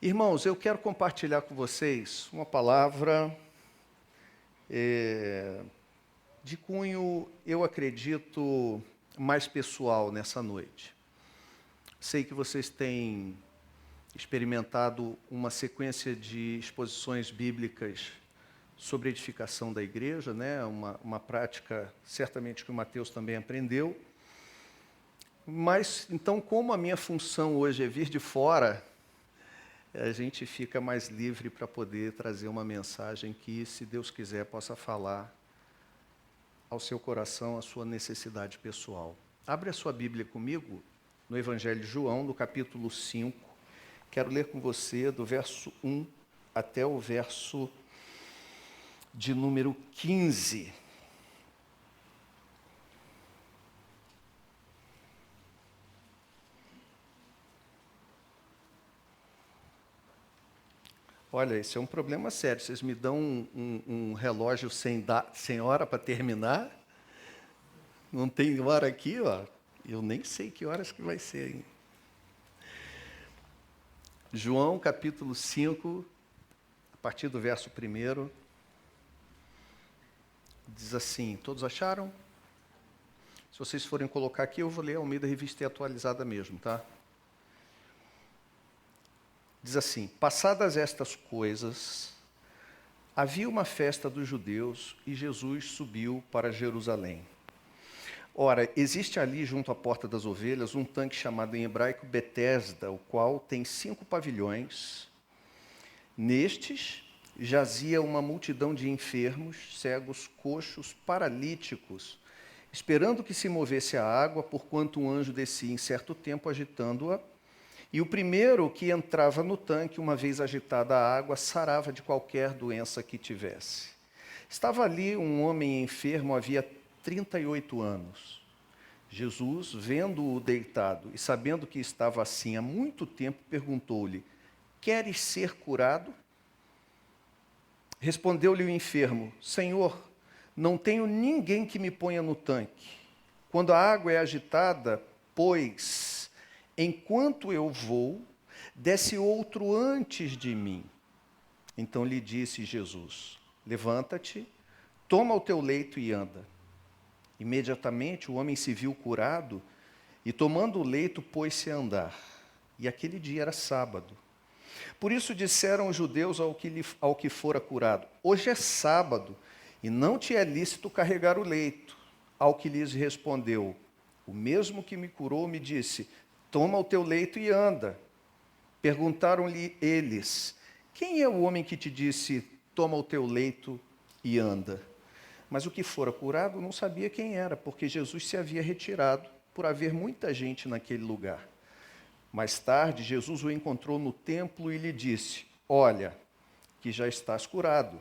Irmãos, eu quero compartilhar com vocês uma palavra de cunho, eu acredito, mais pessoal nessa noite. Sei que vocês têm experimentado uma sequência de exposições bíblicas sobre a edificação da igreja, né? Uma prática certamente que o Mateus também aprendeu. Mas, então, como a minha função hoje é vir de fora, a gente fica mais livre para poder trazer uma mensagem que, se Deus quiser, possa falar ao seu coração, à sua necessidade pessoal. Abre a sua Bíblia comigo no Evangelho de João, no capítulo 5. Quero ler com você do verso 1 até o verso de número 15. Olha, esse é um problema sério. Vocês me dão um relógio sem hora para terminar? Não tem hora aqui, ó. Eu nem sei que horas que vai ser, hein? João, capítulo 5, a partir do verso 1, diz assim, todos acharam? Se vocês forem colocar aqui, eu vou ler a Almeida Revista e Atualizada mesmo, tá? Diz assim, passadas estas coisas, havia uma festa dos judeus e Jesus subiu para Jerusalém. Ora, existe ali, junto à Porta das Ovelhas, um tanque chamado em hebraico Betesda, o qual tem 5 pavilhões. Nestes jazia uma multidão de enfermos, cegos, coxos, paralíticos, esperando que se movesse a água, porquanto um anjo descia em certo tempo agitando-a. E o primeiro que entrava no tanque, uma vez agitada a água, sarava de qualquer doença que tivesse. Estava ali um homem enfermo, havia 38 anos. Jesus, vendo-o deitado e sabendo que estava assim há muito tempo, perguntou-lhe, queres ser curado? Respondeu-lhe o enfermo, Senhor, não tenho ninguém que me ponha no tanque. Quando a água é agitada, pois, enquanto eu vou, desce outro antes de mim. Então lhe disse Jesus, levanta-te, toma o teu leito e anda. Imediatamente o homem se viu curado e, tomando o leito, pôs-se a andar. E aquele dia era sábado. Por isso disseram os judeus ao que fora curado, hoje é sábado e não te é lícito carregar o leito. Ao que lhes respondeu, o mesmo que me curou me disse, toma o teu leito e anda. Perguntaram-lhe eles, quem é o homem que te disse, toma o teu leito e anda? Mas o que fora curado não sabia quem era, porque Jesus se havia retirado, por haver muita gente naquele lugar. Mais tarde, Jesus o encontrou no templo e lhe disse, olha, que já estás curado,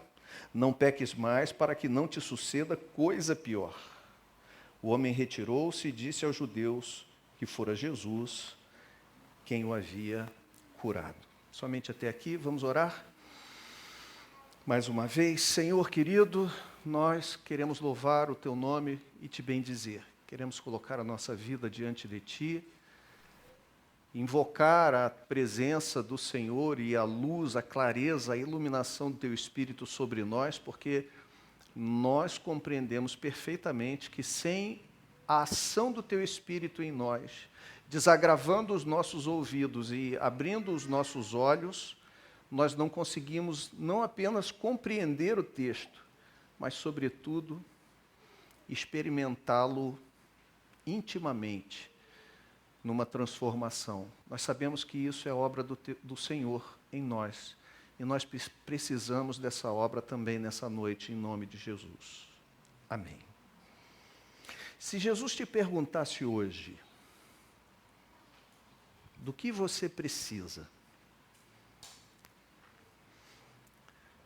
não peques mais para que não te suceda coisa pior. O homem retirou-se e disse aos judeus que fora Jesus quem o havia curado. Somente até aqui, vamos orar? Mais uma vez, Senhor querido, nós queremos louvar o Teu nome e Te bendizer. Queremos colocar a nossa vida diante de Ti, invocar a presença do Senhor e a luz, a clareza, a iluminação do Teu Espírito sobre nós, porque nós compreendemos perfeitamente que sem a ação do Teu Espírito em nós, desagravando os nossos ouvidos e abrindo os nossos olhos, nós não conseguimos não apenas compreender o texto, mas, sobretudo, experimentá-lo intimamente numa transformação. Nós sabemos que isso é obra do Senhor em nós, e nós precisamos dessa obra também nessa noite, em nome de Jesus. Amém. Se Jesus te perguntasse hoje, do que você precisa?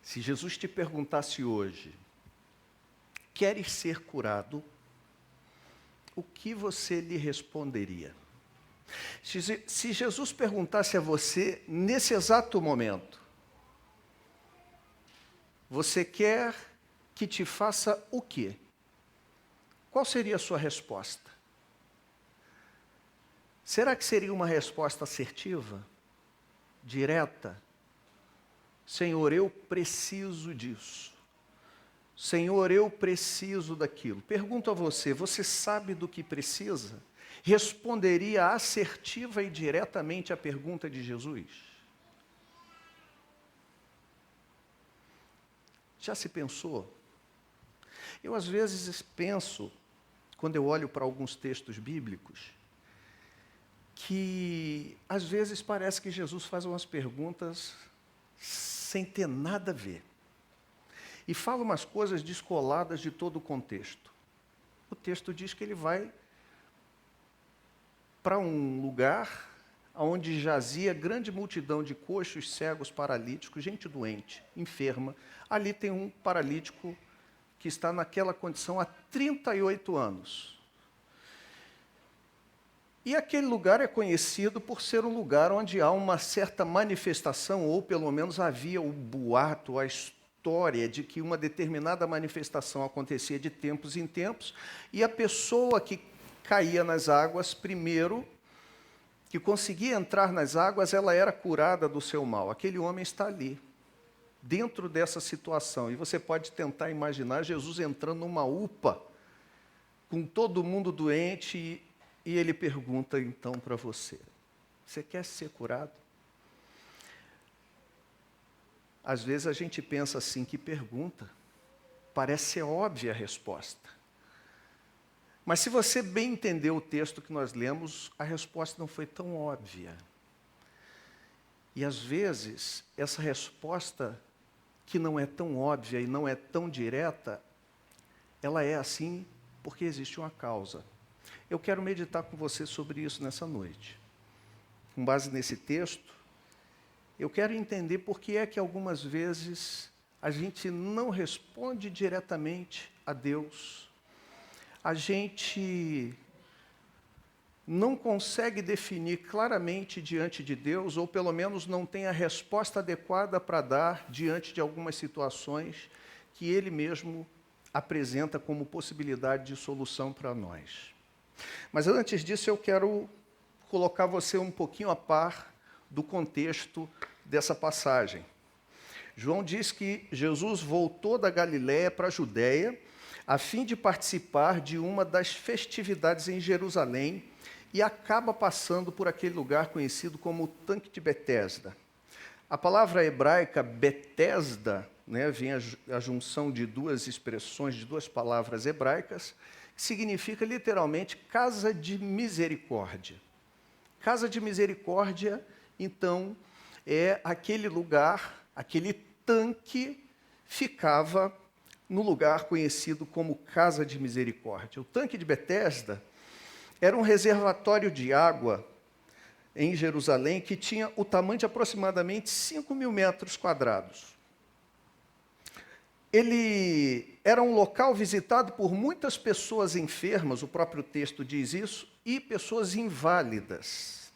Se Jesus te perguntasse hoje, queres ser curado? O que você lhe responderia? Se Jesus perguntasse a você, nesse exato momento, você quer que te faça o quê? Qual seria a sua resposta? Será que seria uma resposta assertiva? direta. Senhor, eu preciso disso. Senhor, eu preciso daquilo. Pergunto a você, você sabe do que precisa? Responderia assertiva e diretamente à pergunta de Jesus? Já se pensou? Eu às vezes penso, quando eu olho para alguns textos bíblicos, que às vezes parece que Jesus faz umas perguntas sem ter nada a ver. E fala umas coisas descoladas de todo o contexto. O texto diz que ele vai para um lugar onde jazia grande multidão de coxos, cegos, paralíticos, gente doente, enferma. Ali tem um paralítico que está naquela condição há 38 anos. E aquele lugar é conhecido por ser um lugar onde há uma certa manifestação, ou pelo menos havia o boato, a história de que uma determinada manifestação acontecia de tempos em tempos, e a pessoa que caía nas águas primeiro, que conseguia entrar nas águas, ela era curada do seu mal. Aquele homem está ali, dentro dessa situação. E você pode tentar imaginar Jesus entrando numa UPA, com todo mundo doente, e ele pergunta então para você, você quer ser curado? Às vezes a gente pensa assim, que pergunta, parece ser óbvia a resposta. Mas se você bem entendeu o texto que nós lemos, a resposta não foi tão óbvia. E às vezes, essa resposta, que não é tão óbvia e não é tão direta, ela é assim porque existe uma causa. Eu quero meditar com você sobre isso nessa noite. Com base nesse texto, eu quero entender por que é que algumas vezes a gente não responde diretamente a Deus. A gente não consegue definir claramente diante de Deus, ou pelo menos não tem a resposta adequada para dar diante de algumas situações que Ele mesmo apresenta como possibilidade de solução para nós. Mas antes disso, eu quero colocar você um pouquinho a par do contexto dessa passagem. João diz que Jesus voltou da Galiléia para a Judéia, a fim de participar de uma das festividades em Jerusalém, e acaba passando por aquele lugar conhecido como o Tanque de Betesda. A palavra hebraica Betesda, vem a junção de duas expressões, de duas palavras hebraicas, que significa literalmente casa de misericórdia. Casa de misericórdia, então, é aquele lugar, aquele tanque ficava no lugar conhecido como Casa de Misericórdia. O Tanque de Betesda era um reservatório de água em Jerusalém que tinha o tamanho de aproximadamente 5.000 metros quadrados. Ele era um local visitado por muitas pessoas enfermas, o próprio texto diz isso, e pessoas inválidas.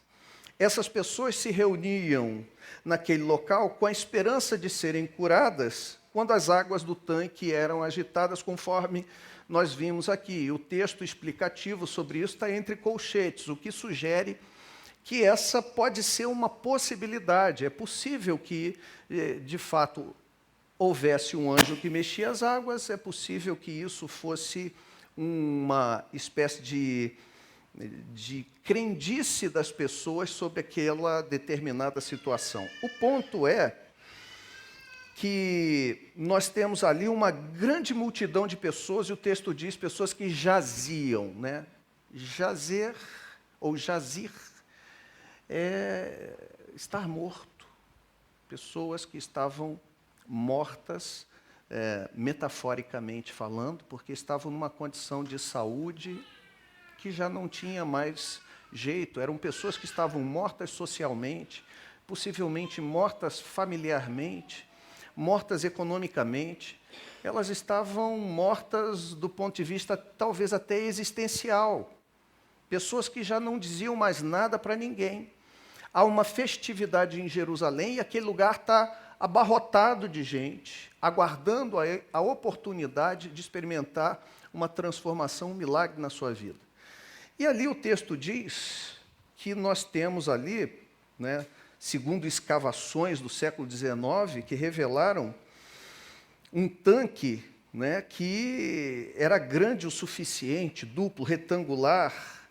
Essas pessoas se reuniam naquele local com a esperança de serem curadas quando as águas do tanque eram agitadas, conforme nós vimos aqui. O texto explicativo sobre isso está entre colchetes, o que sugere que essa pode ser uma possibilidade. É possível que, de fato, houvesse um anjo que mexia as águas, é possível que isso fosse uma espécie de crendice das pessoas sobre aquela determinada situação. O ponto é que nós temos ali uma grande multidão de pessoas, e o texto diz pessoas que jaziam, Jazer, ou jazir, é estar morto. Pessoas que estavam mortas, metaforicamente falando, porque estavam numa condição de saúde que já não tinha mais jeito. Eram pessoas que estavam mortas socialmente, possivelmente mortas familiarmente, mortas economicamente. Elas estavam mortas do ponto de vista talvez até existencial. Pessoas que já não diziam mais nada para ninguém. Há uma festividade em Jerusalém e aquele lugar está abarrotado de gente, aguardando a oportunidade de experimentar uma transformação, um milagre na sua vida. E ali o texto diz que nós temos ali, segundo escavações do século XIX, que revelaram um tanque, né, que era grande o suficiente, duplo, retangular,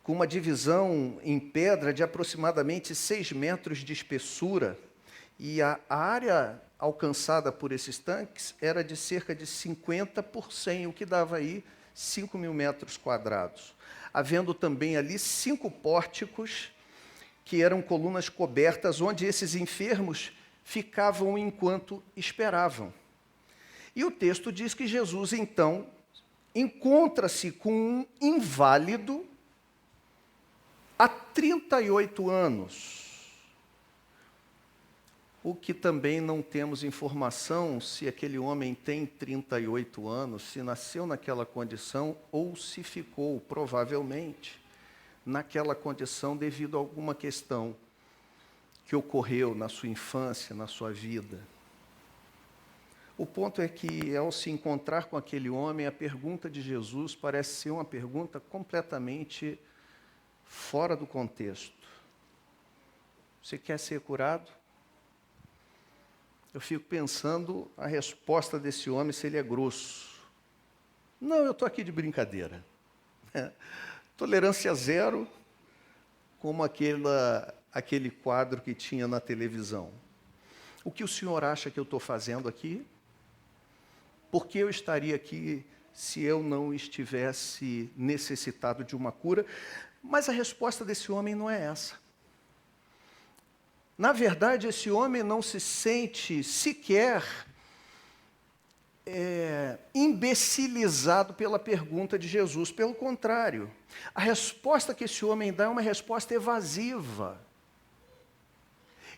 com uma divisão em pedra de aproximadamente 6 metros de espessura. E a área alcançada por esses tanques era de cerca de 50 por 100, o que dava aí 5.000 metros quadrados. Havendo também ali 5 pórticos, que eram colunas cobertas, onde esses enfermos ficavam enquanto esperavam. E o texto diz que Jesus, então, encontra-se com um inválido há 38 anos. O que também não temos informação se aquele homem tem 38 anos, se nasceu naquela condição ou se ficou, provavelmente, naquela condição devido a alguma questão que ocorreu na sua infância, na sua vida. O ponto é que, ao se encontrar com aquele homem, a pergunta de Jesus parece ser uma pergunta completamente fora do contexto. Você quer ser curado? Eu fico pensando a resposta desse homem, se ele é grosso. Não, eu estou aqui de brincadeira. Tolerância zero, como aquele quadro que tinha na televisão. O que o senhor acha que eu estou fazendo aqui? Por que eu estaria aqui se eu não estivesse necessitado de uma cura? Mas a resposta desse homem não é essa. Na verdade, esse homem não se sente sequer imbecilizado pela pergunta de Jesus. Pelo contrário, a resposta que esse homem dá é uma resposta evasiva.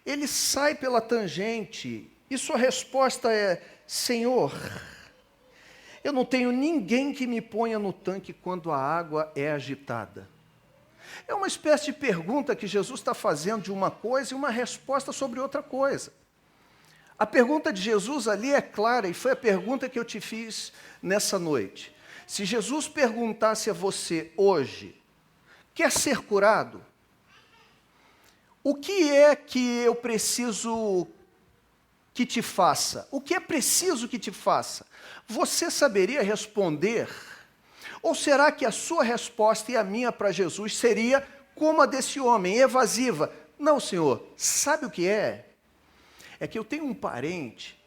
Ele sai pela tangente e sua resposta é: Senhor, eu não tenho ninguém que me ponha no tanque quando a água é agitada. É uma espécie de pergunta que Jesus está fazendo de uma coisa e uma resposta sobre outra coisa. A pergunta de Jesus ali é clara e foi a pergunta que eu te fiz nessa noite. Se Jesus perguntasse a você hoje, quer ser curado? O que é que eu preciso que te faça? O que é preciso que te faça? Você saberia responder? Ou será que a sua resposta e a minha para Jesus seria como a desse homem, evasiva? Não, Senhor, sabe o que é? É que eu tenho um parente,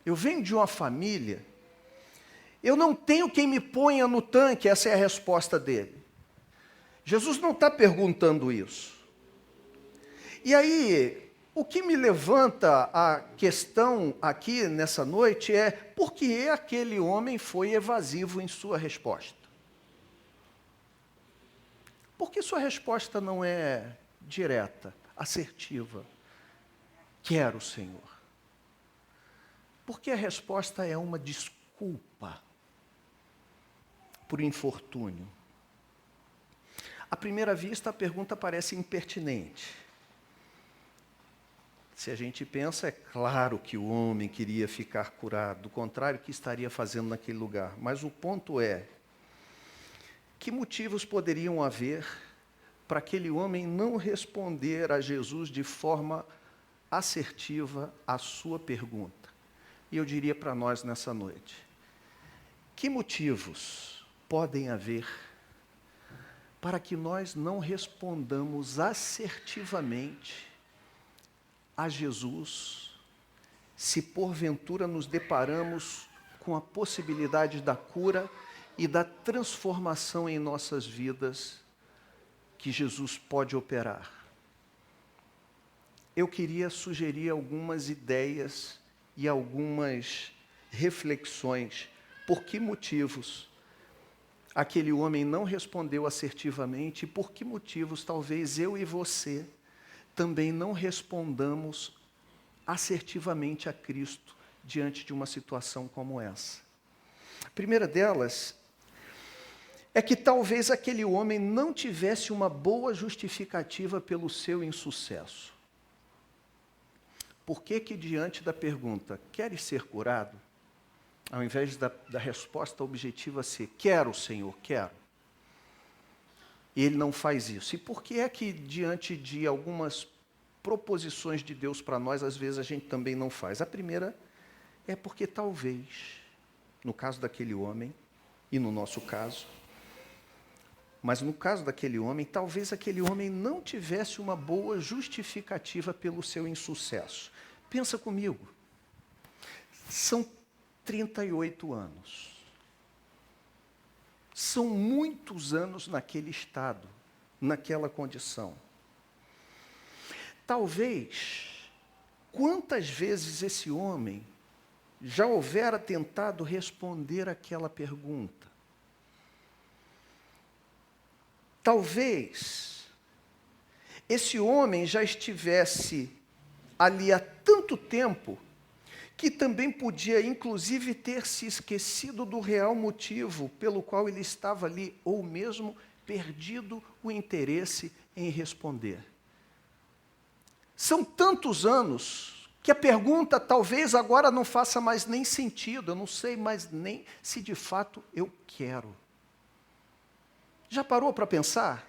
eu venho de uma família, eu não tenho quem me ponha no tanque, essa é a resposta dele. Jesus não está perguntando isso. E aí, o que me levanta a questão aqui nessa noite é: por que aquele homem foi evasivo em sua resposta? Por que sua resposta não é direta, assertiva? Quero, Senhor. Porque a resposta é uma desculpa por infortúnio. À primeira vista, a pergunta parece impertinente. Se a gente pensa, é claro que o homem queria ficar curado, do contrário, o que estaria fazendo naquele lugar? Mas o ponto é, que motivos poderiam haver para aquele homem não responder a Jesus de forma assertiva à sua pergunta? E eu diria para nós nessa noite, que motivos podem haver para que nós não respondamos assertivamente a Jesus, se porventura nos deparamos com a possibilidade da cura e da transformação em nossas vidas que Jesus pode operar? Eu queria sugerir algumas ideias e algumas reflexões. Por que motivos aquele homem não respondeu assertivamente e por que motivos talvez eu e você também não respondamos assertivamente a Cristo diante de uma situação como essa? A primeira delas é que talvez aquele homem não tivesse uma boa justificativa pelo seu insucesso. Por que que diante da pergunta, queres ser curado? Ao invés da resposta objetiva ser, quero, Senhor, quero. E ele não faz isso. E por que é que diante de algumas proposições de Deus para nós, às vezes a gente também não faz. A primeira é porque talvez, no caso daquele homem, e no nosso caso, mas no caso daquele homem, talvez aquele homem não tivesse uma boa justificativa pelo seu insucesso. Pensa comigo, são 38 anos. São muitos anos naquele estado, naquela condição. Talvez, quantas vezes esse homem já houvera tentado responder aquela pergunta? Talvez esse homem já estivesse ali há tanto tempo que também podia, inclusive, ter se esquecido do real motivo pelo qual ele estava ali, ou mesmo perdido o interesse em responder. São tantos anos que a pergunta talvez agora não faça mais nem sentido, eu não sei mais nem se de fato eu quero. Já parou para pensar?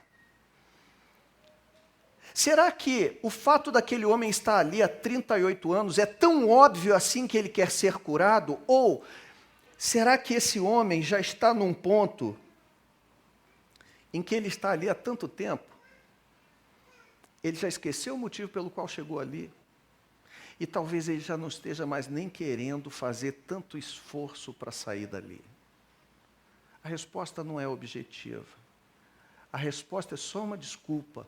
Será que o fato daquele homem estar ali há 38 anos é tão óbvio assim que ele quer ser curado? Ou será que esse homem já está num ponto em que ele está ali há tanto tempo? Ele já esqueceu o motivo pelo qual chegou ali? E talvez ele já não esteja mais nem querendo fazer tanto esforço para sair dali. A resposta não é objetiva. A resposta é só uma desculpa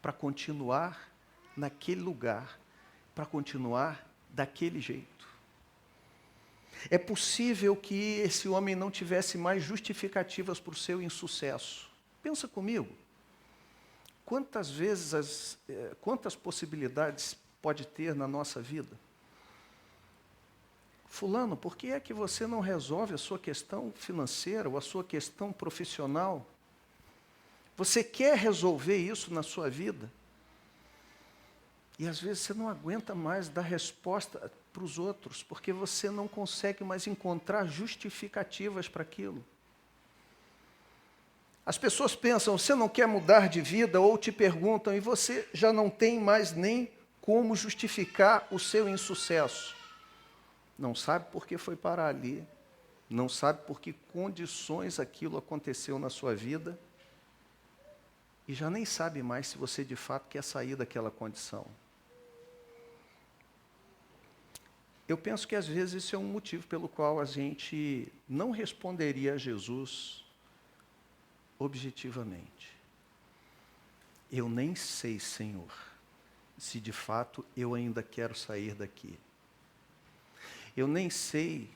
para continuar naquele lugar, para continuar daquele jeito. É possível que esse homem não tivesse mais justificativas para o seu insucesso. Pensa comigo. Quantas possibilidades pode ter na nossa vida? Fulano, por que é que você não resolve a sua questão financeira ou a sua questão profissional? Você quer resolver isso na sua vida? E às vezes você não aguenta mais dar resposta para os outros, porque você não consegue mais encontrar justificativas para aquilo. As pessoas pensam, você não quer mudar de vida, ou te perguntam, e você já não tem mais nem como justificar o seu insucesso. Não sabe por que foi parar ali, não sabe por que condições aquilo aconteceu na sua vida, e já nem sabe mais se você de fato quer sair daquela condição. Eu penso que às vezes esse é um motivo pelo qual a gente não responderia a Jesus objetivamente. Eu nem sei, Senhor, se de fato eu ainda quero sair daqui. Eu nem sei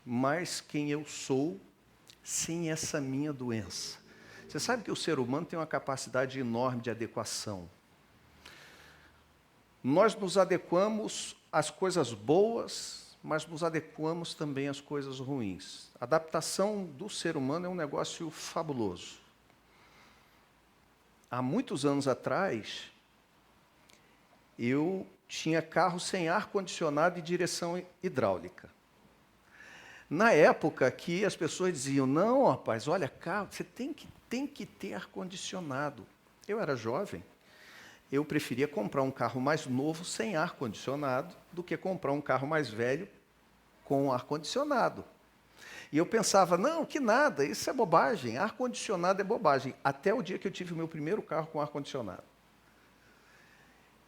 mais quem eu sou sem essa minha doença. Você sabe que o ser humano tem uma capacidade enorme de adequação. Nós nos adequamos às coisas boas, mas nos adequamos também às coisas ruins. A adaptação do ser humano é um negócio fabuloso. Há muitos anos atrás, eu tinha carro sem ar-condicionado e direção hidráulica. Na época que as pessoas diziam, não, rapaz, olha, carro, você tem que ter ar-condicionado. Eu era jovem, eu preferia comprar um carro mais novo sem ar-condicionado do que comprar um carro mais velho com ar-condicionado. E eu pensava, não, que nada, isso é bobagem, ar-condicionado é bobagem. Até o dia que eu tive o meu primeiro carro com ar-condicionado.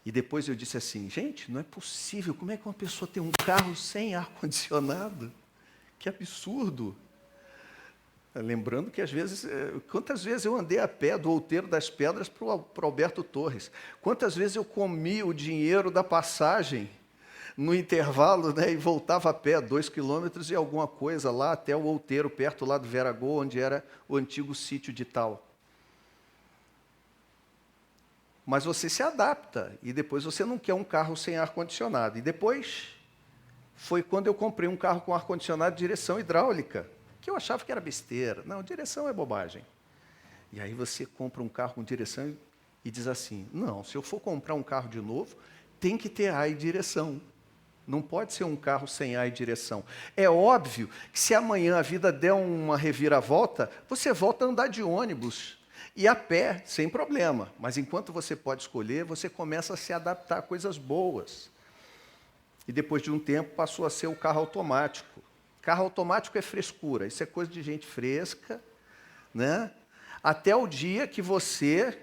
E depois eu disse assim, gente, não é possível, como é que uma pessoa tem um carro sem ar-condicionado? Que absurdo! Lembrando que, às vezes, quantas vezes eu andei a pé do Outeiro das Pedras para o Alberto Torres? Quantas vezes eu comi o dinheiro da passagem no intervalo, né, e voltava a pé 2 quilômetros e alguma coisa lá até o Outeiro, perto lá do Veragô, onde era o antigo sítio de Tal. Mas você se adapta e depois você não quer um carro sem ar-condicionado. E depois foi quando eu comprei um carro com ar-condicionado de direção hidráulica, que eu achava que era besteira. Não, direção é bobagem. E aí você compra um carro com direção e diz assim, não, se eu for comprar um carro de novo, tem que ter ar e direção. Não pode ser um carro sem ar e direção. É óbvio que se amanhã a vida der uma reviravolta, você volta a andar de ônibus. e a pé, sem problema. Mas enquanto você pode escolher, você começa a se adaptar a coisas boas. E depois de um tempo passou a ser o carro automático. Carro automático é frescura, isso é coisa de gente fresca, né? Até o dia que você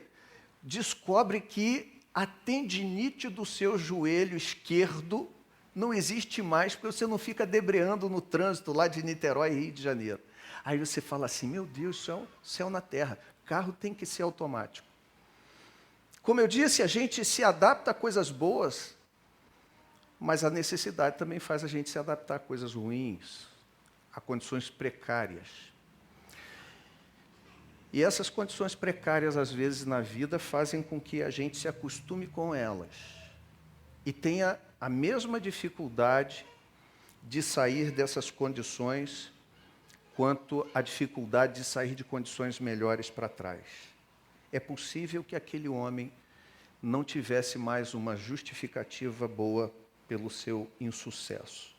descobre que a tendinite do seu joelho esquerdo não existe mais, porque você não fica debreando no trânsito lá de Niterói e Rio de Janeiro. Aí você fala assim, meu Deus, isso é um céu na terra, carro tem que ser automático. Como eu disse, a gente se adapta a coisas boas, mas a necessidade também faz a gente se adaptar a coisas ruins, a condições precárias. E essas condições precárias, às vezes, na vida, fazem com que a gente se acostume com elas e tenha a mesma dificuldade de sair dessas condições quanto a dificuldade de sair de condições melhores para trás. É possível que aquele homem não tivesse mais uma justificativa boa pelo seu insucesso.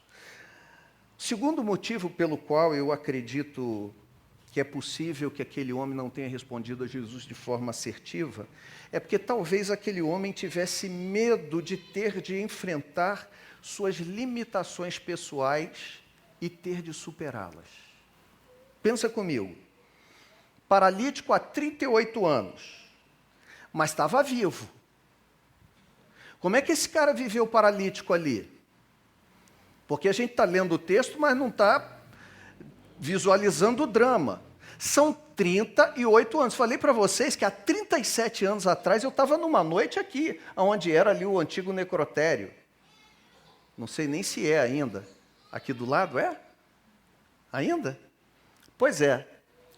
O segundo motivo pelo qual eu acredito que é possível que aquele homem não tenha respondido a Jesus de forma assertiva, é porque talvez aquele homem tivesse medo de ter de enfrentar suas limitações pessoais e ter de superá-las. Pensa comigo, paralítico há 38 anos, mas estava vivo. Como é que esse cara viveu paralítico ali? Porque a gente está lendo o texto, mas não está visualizando o drama. São 38 anos. Falei para vocês que há 37 anos atrás eu estava numa noite aqui, onde era ali o antigo necrotério. Não sei nem se é ainda. Aqui do lado é? Ainda? Pois é.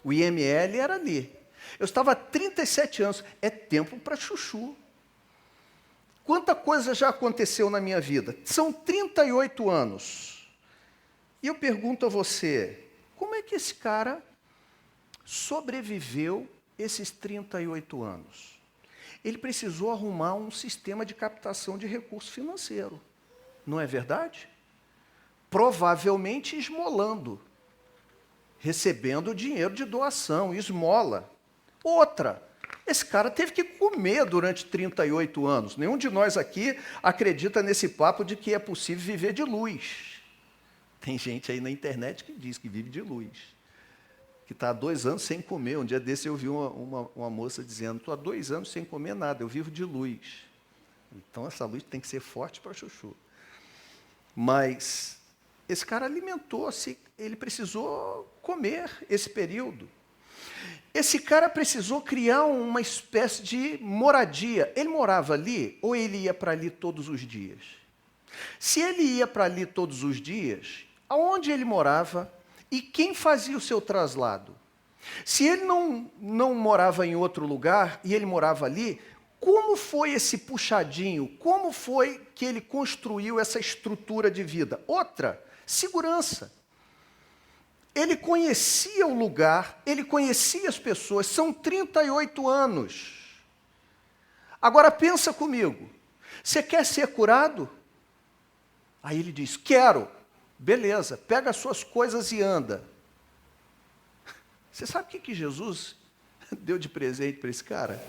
O IML era ali. Eu estava há 37 anos. É tempo para chuchu. Quanta coisa já aconteceu na minha vida? São 38 anos. E eu pergunto a você, como é que esse cara sobreviveu esses 38 anos? Ele precisou arrumar um sistema de captação de recurso financeiro. Não é verdade? Provavelmente esmolando, recebendo dinheiro de doação, esmola. Outra, esse cara teve que comer durante 38 anos. Nenhum de nós aqui acredita nesse papo de que é possível viver de luz. Tem gente aí na internet que diz que vive de luz, que está há 2 anos sem comer. Um dia desse eu vi uma moça dizendo, estou há 2 anos sem comer nada, eu vivo de luz. Então essa luz tem que ser forte para chuchu. Mas esse cara alimentou-se, ele precisou comer esse período. Esse cara precisou criar uma espécie de moradia. Ele morava ali ou ele ia para ali todos os dias? Se ele ia para ali todos os dias, aonde ele morava e quem fazia o seu traslado? Se ele não morava em outro lugar e ele morava ali, como foi esse puxadinho? Como foi que ele construiu essa estrutura de vida? Outra, segurança. Ele conhecia o lugar, ele conhecia as pessoas, são 38 anos. Agora pensa comigo, você quer ser curado? Aí ele diz, quero. Beleza, pega as suas coisas e anda. Você sabe o que Jesus deu de presente para esse cara?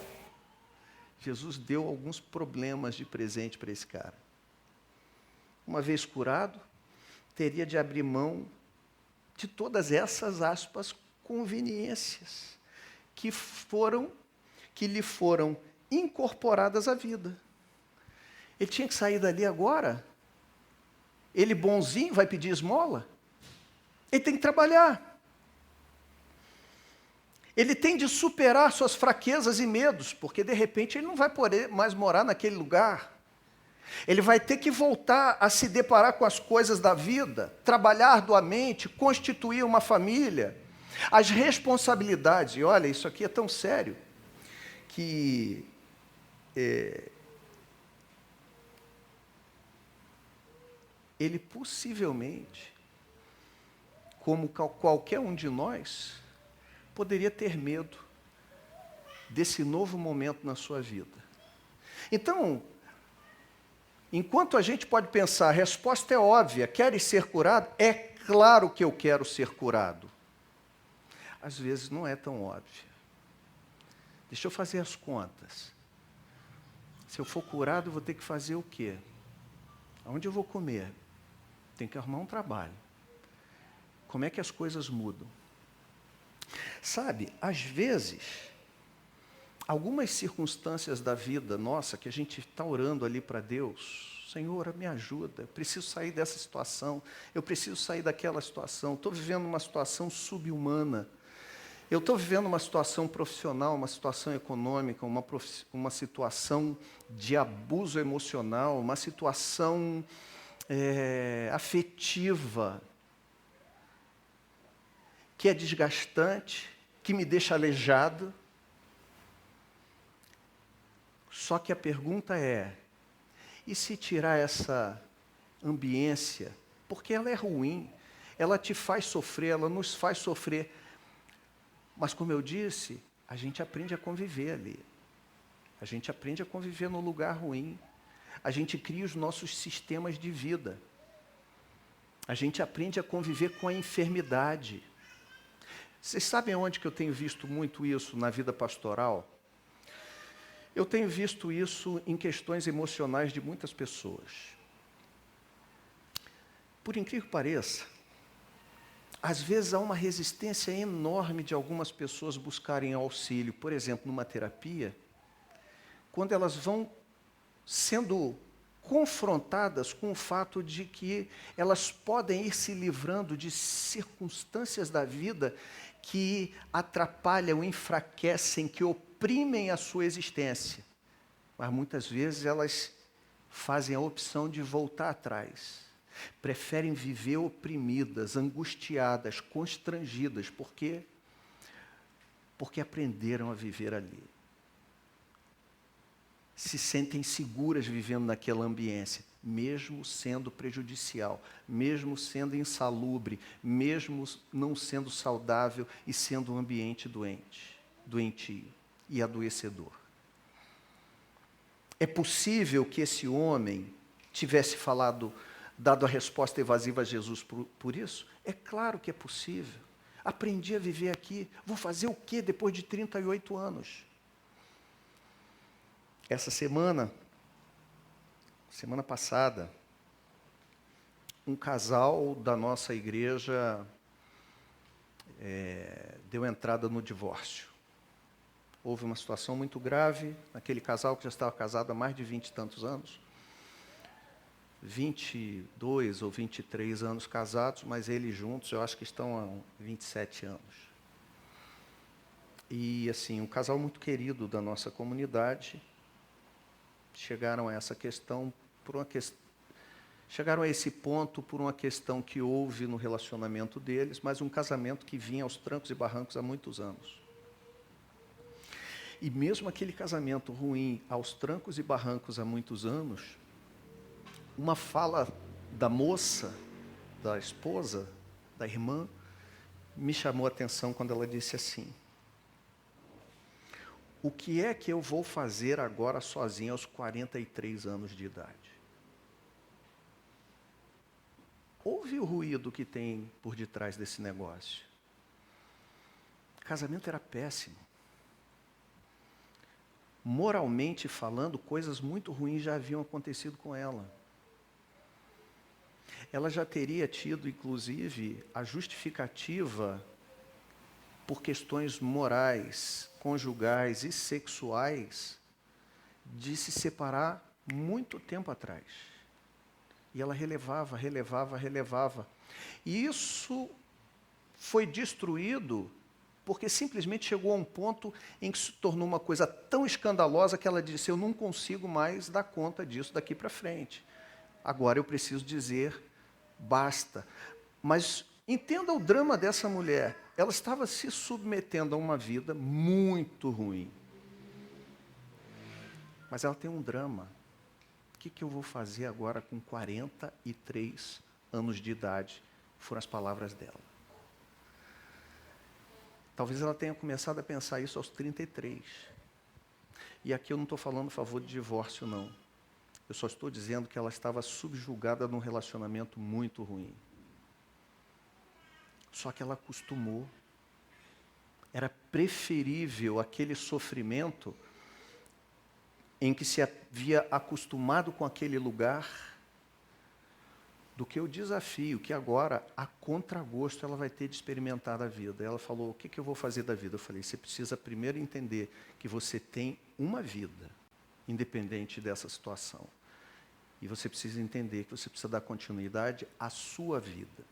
Jesus deu alguns problemas de presente para esse cara. Uma vez curado, teria de abrir mão de todas essas, aspas, conveniências que lhe foram incorporadas à vida. Ele tinha que sair dali agora. Ele bonzinho vai pedir esmola? Ele tem que trabalhar. Ele tem de superar suas fraquezas e medos, porque de repente ele não vai poder mais morar naquele lugar. Ele vai ter que voltar a se deparar com as coisas da vida, trabalhar arduamente, constituir uma família. As responsabilidades, e olha, isso aqui é tão sério, que ele possivelmente, como qualquer um de nós, poderia ter medo desse novo momento na sua vida. Então, enquanto a gente pode pensar, a resposta é óbvia, queres ser curado? É claro que eu quero ser curado. Às vezes não é tão óbvio. Deixa eu fazer as contas. Se eu for curado, eu vou ter que fazer o quê? Aonde eu vou comer? Tenho que arrumar um trabalho. Como é que as coisas mudam? Sabe, às vezes, algumas circunstâncias da vida nossa, que a gente está orando ali para Deus, Senhor, me ajuda, eu preciso sair dessa situação, eu preciso sair daquela situação, estou vivendo uma situação subhumana, eu estou vivendo uma situação profissional, uma situação econômica, uma situação de abuso emocional, uma situação afetiva, que é desgastante, que me deixa aleijado. Só que a pergunta é, e se tirar essa ambiência, porque ela é ruim, ela te faz sofrer, ela nos faz sofrer, mas como eu disse, a gente aprende a conviver ali. A gente aprende a conviver no lugar ruim. A gente cria os nossos sistemas de vida. A gente aprende a conviver com a enfermidade. Vocês sabem onde que eu tenho visto muito isso na vida pastoral? Eu tenho visto isso em questões emocionais de muitas pessoas. Por incrível que pareça, às vezes há uma resistência enorme de algumas pessoas buscarem auxílio, por exemplo, numa terapia, quando elas vão sendo confrontadas com o fato de que elas podem ir se livrando de circunstâncias da vida que atrapalham, enfraquecem, que oprimem a sua existência. Mas muitas vezes elas fazem a opção de voltar atrás. Preferem viver oprimidas, angustiadas, constrangidas. Por quê? Porque aprenderam a viver ali. Se sentem seguras vivendo naquela ambiência, mesmo sendo prejudicial, mesmo sendo insalubre, mesmo não sendo saudável e sendo um ambiente doentio e adoecedor. É possível que esse homem tivesse dado a resposta evasiva a Jesus por isso? É claro que é possível. Aprendi a viver aqui, vou fazer o quê depois de 38 anos? Essa semana passada, um casal da nossa igreja deu entrada no divórcio. Houve uma situação muito grave naquele casal que já estava casado há mais de 20 e tantos anos. 22 ou 23 anos casados, mas eles juntos, eu acho que estão há 27 anos. E, assim, um casal muito querido da nossa comunidade, chegaram a essa questão chegaram a esse ponto por uma questão que houve no relacionamento deles, mas um casamento que vinha aos trancos e barrancos há muitos anos. E mesmo aquele casamento ruim, aos trancos e barrancos há muitos anos, uma fala da moça, da esposa, da irmã, me chamou a atenção quando ela disse assim: o que é que eu vou fazer agora sozinha aos 43 anos de idade? Ouve o ruído que tem por detrás desse negócio. O casamento era péssimo. Moralmente falando, coisas muito ruins já haviam acontecido com ela. Ela já teria tido, inclusive, a justificativa por questões morais, conjugais e sexuais, de se separar muito tempo atrás. E ela relevava. E isso foi destruído porque simplesmente chegou a um ponto em que se tornou uma coisa tão escandalosa que ela disse: eu não consigo mais dar conta disso daqui para frente. Agora eu preciso dizer basta. Mas entenda o drama dessa mulher. Ela estava se submetendo a uma vida muito ruim. Mas ela tem um drama. O que eu vou fazer agora com 43 anos de idade? Foram as palavras dela. Talvez ela tenha começado a pensar isso aos 33. E aqui eu não estou falando a favor de divórcio, não. Eu só estou dizendo que ela estava subjugada num relacionamento muito ruim. Só que ela acostumou. Era preferível aquele sofrimento em que se havia acostumado com aquele lugar, do que o desafio que agora, a contragosto, ela vai ter de experimentar a vida. Ela falou, o que eu vou fazer da vida? Eu falei, você precisa primeiro entender que você tem uma vida, independente dessa situação. E você precisa entender que você precisa dar continuidade à sua vida.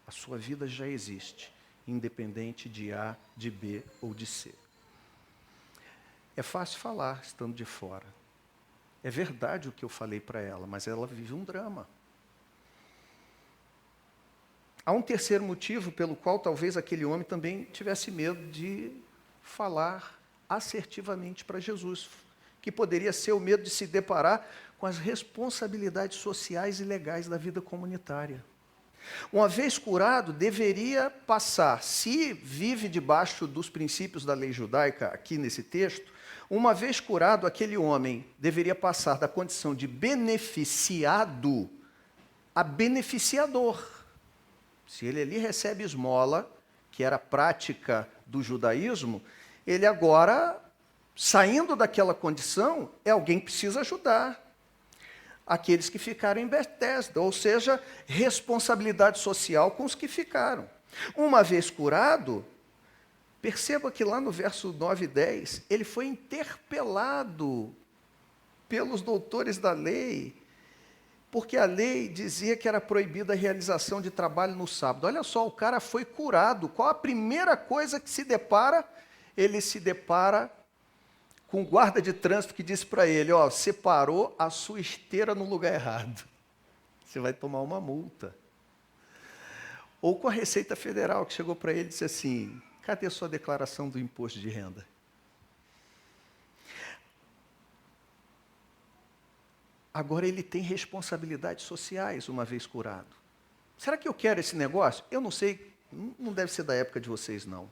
A sua vida já existe, independente de A, de B ou de C. É fácil falar estando de fora. É verdade o que eu falei para ela, mas ela vive um drama. Há um terceiro motivo pelo qual talvez aquele homem também tivesse medo de falar assertivamente para Jesus, que poderia ser o medo de se deparar com as responsabilidades sociais e legais da vida comunitária. Uma vez curado, deveria passar, se vive debaixo dos princípios da lei judaica, aqui nesse texto, uma vez curado, aquele homem deveria passar da condição de beneficiado a beneficiador. Se ele ali recebe esmola, que era a prática do judaísmo, ele agora, saindo daquela condição, é alguém que precisa ajudar aqueles que ficaram em Betesda, ou seja, responsabilidade social com os que ficaram. Uma vez curado, perceba que lá no verso 9 e 10, ele foi interpelado pelos doutores da lei, porque a lei dizia que era proibida a realização de trabalho no sábado. Olha só, o cara foi curado. Qual a primeira coisa que se depara? Ele se depara com o guarda de trânsito que disse para ele, ó, você parou a sua esteira no lugar errado. Você vai tomar uma multa. Ou com a Receita Federal, que chegou para ele e disse assim, cadê a sua declaração do imposto de renda? Agora ele tem responsabilidades sociais, uma vez curado. Será que eu quero esse negócio? Eu não sei, não deve ser da época de vocês, não.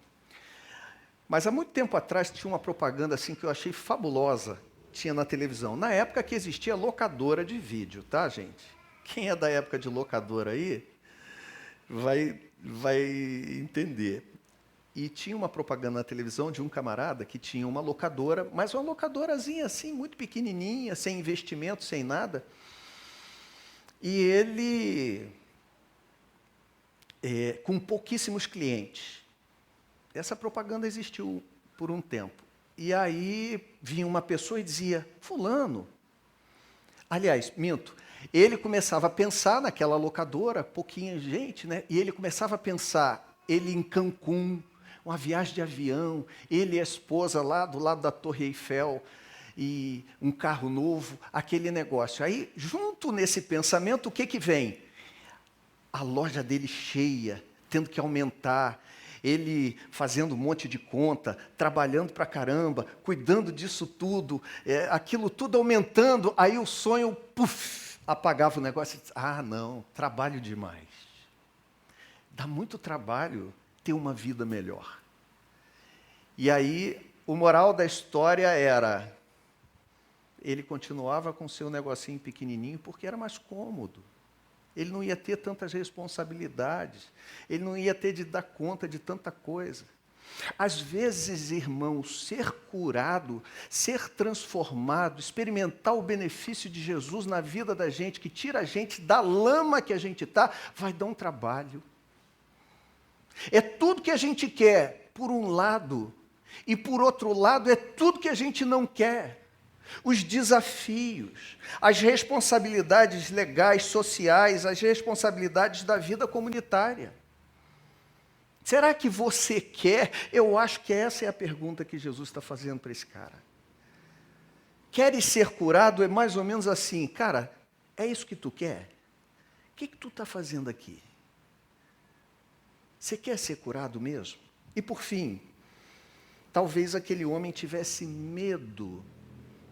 Mas há muito tempo atrás tinha uma propaganda assim que eu achei fabulosa, tinha na televisão. Na época que existia locadora de vídeo, tá, gente? Quem é da época de locadora aí vai entender. E tinha uma propaganda na televisão de um camarada que tinha uma locadora, mas uma locadorazinha assim, muito pequenininha, sem investimento, sem nada. E ele, com pouquíssimos clientes. Essa propaganda existiu por um tempo. E aí vinha uma pessoa e dizia, fulano. Aliás, minto, ele começava a pensar naquela locadora, pouquinha gente, né? E ele começava a pensar, ele em Cancún, uma viagem de avião, ele e a esposa lá do lado da Torre Eiffel, e um carro novo, aquele negócio. Aí, junto nesse pensamento, o que vem? A loja dele cheia, tendo que aumentar, ele fazendo um monte de conta, trabalhando pra caramba, cuidando disso tudo, aquilo tudo aumentando, aí o sonho, puf, apagava o negócio. Ah, não, trabalho demais. Dá muito trabalho ter uma vida melhor. E aí, o moral da história era, ele continuava com seu negocinho pequenininho porque era mais cômodo. Ele não ia ter tantas responsabilidades, ele não ia ter de dar conta de tanta coisa. Às vezes, irmãos, ser curado, ser transformado, experimentar o benefício de Jesus na vida da gente, que tira a gente da lama que a gente está, vai dar um trabalho. É tudo que a gente quer, por um lado, e por outro lado, é tudo que a gente não quer. Os desafios, as responsabilidades legais, sociais, as responsabilidades da vida comunitária. Será que você quer? Eu acho que essa é a pergunta que Jesus está fazendo para esse cara. Queres ser curado? É mais ou menos assim, cara, é isso que tu quer? O que tu está fazendo aqui? Você quer ser curado mesmo? E por fim, talvez aquele homem tivesse medo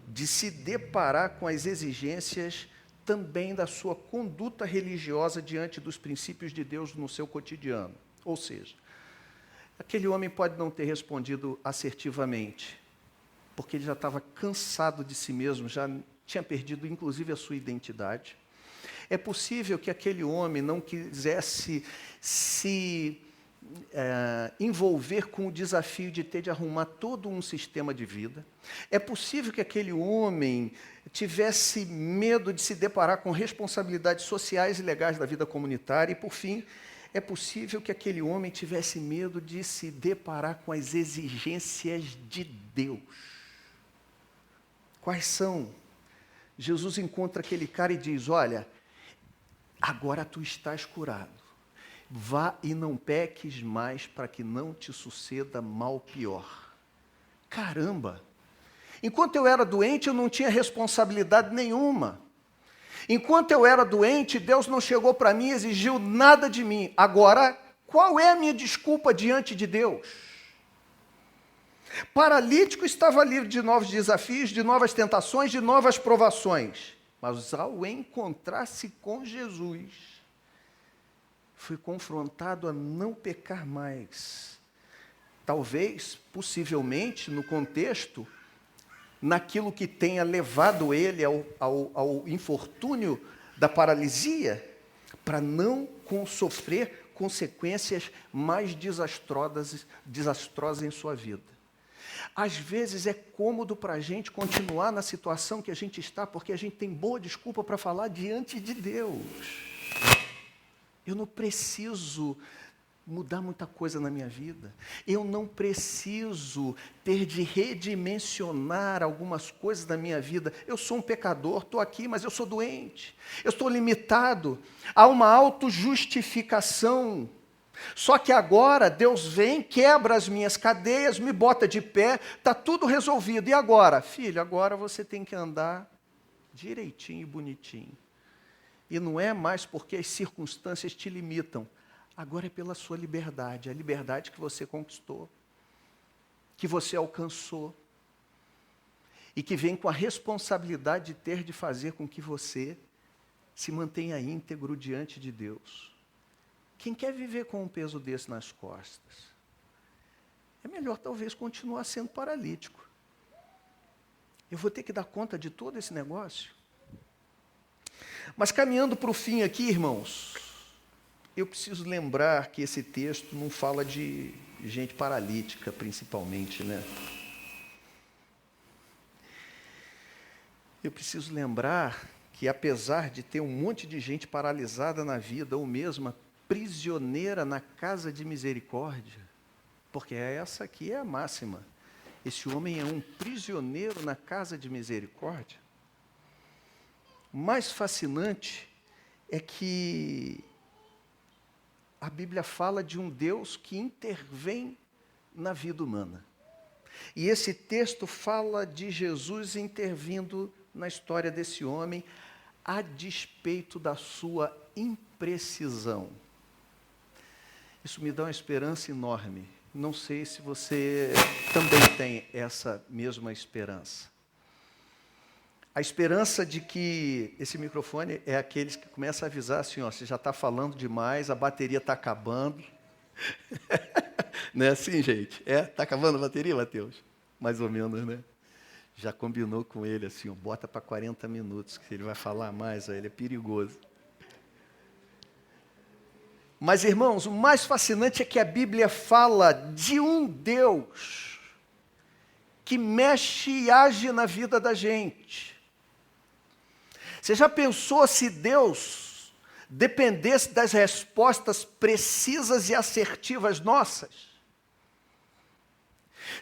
de se deparar com as exigências também da sua conduta religiosa diante dos princípios de Deus no seu cotidiano. Ou seja, aquele homem pode não ter respondido assertivamente, porque ele já estava cansado de si mesmo, já tinha perdido inclusive a sua identidade. É possível que aquele homem não quisesse se envolver com o desafio de ter de arrumar todo um sistema de vida. É possível que aquele homem tivesse medo de se deparar com responsabilidades sociais e legais da vida comunitária. E, por fim, é possível que aquele homem tivesse medo de se deparar com as exigências de Deus. Quais são? Jesus encontra aquele cara e diz: olha, agora tu estás curado. Vá e não peques mais para que não te suceda mal pior. Caramba! Enquanto eu era doente, eu não tinha responsabilidade nenhuma. Enquanto eu era doente, Deus não chegou para mim e exigiu nada de mim. Agora, qual é a minha desculpa diante de Deus? Paralítico estava livre de novos desafios, de novas tentações, de novas provações. Mas ao encontrar-se com Jesus, fui confrontado a não pecar mais. Talvez, possivelmente, no contexto, naquilo que tenha levado ele ao infortúnio da paralisia, para não sofrer consequências mais desastrosas em sua vida. Às vezes é cômodo para a gente continuar na situação que a gente está, porque a gente tem boa desculpa para falar diante de Deus. Eu não preciso mudar muita coisa na minha vida. Eu não preciso ter de redimensionar algumas coisas da minha vida. Eu sou um pecador, estou aqui, mas eu sou doente. Eu estou limitado. Há uma autojustificação. Só que agora Deus vem, quebra as minhas cadeias, me bota de pé, está tudo resolvido. E agora? Filho, agora você tem que andar direitinho e bonitinho. E não é mais porque as circunstâncias te limitam. Agora é pela sua liberdade, a liberdade que você conquistou, que você alcançou, e que vem com a responsabilidade de ter de fazer com que você se mantenha íntegro diante de Deus. Quem quer viver com um peso desse nas costas, é melhor talvez continuar sendo paralítico. Eu vou ter que dar conta de todo esse negócio? Mas caminhando para o fim aqui, irmãos, eu preciso lembrar que esse texto não fala de gente paralítica, principalmente, né? Eu preciso lembrar que, apesar de ter um monte de gente paralisada na vida, ou mesmo prisioneira na casa de misericórdia, porque essa aqui é a máxima, esse homem é um prisioneiro na casa de misericórdia. O mais fascinante é que a Bíblia fala de um Deus que intervém na vida humana. E esse texto fala de Jesus intervindo na história desse homem, a despeito da sua imprecisão. Isso me dá uma esperança enorme. Não sei se você também tem essa mesma esperança. A esperança de que esse microfone é aqueles que começam a avisar assim, ó, você já está falando demais, a bateria está acabando. Não é assim, gente? Está acabando a bateria, Mateus? Mais ou menos, né? Já combinou com ele assim, ó, bota para 40 minutos, que ele vai falar mais, ó, ele é perigoso. Mas, irmãos, o mais fascinante é que a Bíblia fala de um Deus que mexe e age na vida da gente. Você já pensou se Deus dependesse das respostas precisas e assertivas nossas?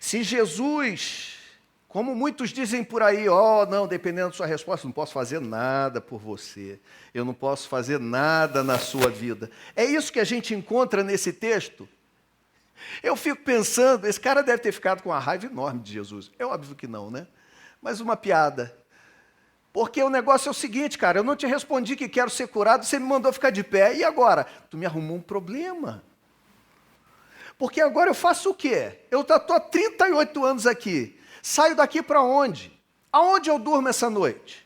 Se Jesus, como muitos dizem por aí, não, dependendo da sua resposta, não posso fazer nada por você, eu não posso fazer nada na sua vida. É isso que a gente encontra nesse texto? Eu fico pensando, esse cara deve ter ficado com uma raiva enorme de Jesus. É óbvio que não, né? Mas uma piada. Porque o negócio é o seguinte, cara, eu não te respondi que quero ser curado, você me mandou ficar de pé, e agora? Tu me arrumou um problema. Porque agora eu faço o quê? Eu estou há 38 anos aqui, saio daqui para onde? Aonde eu durmo essa noite?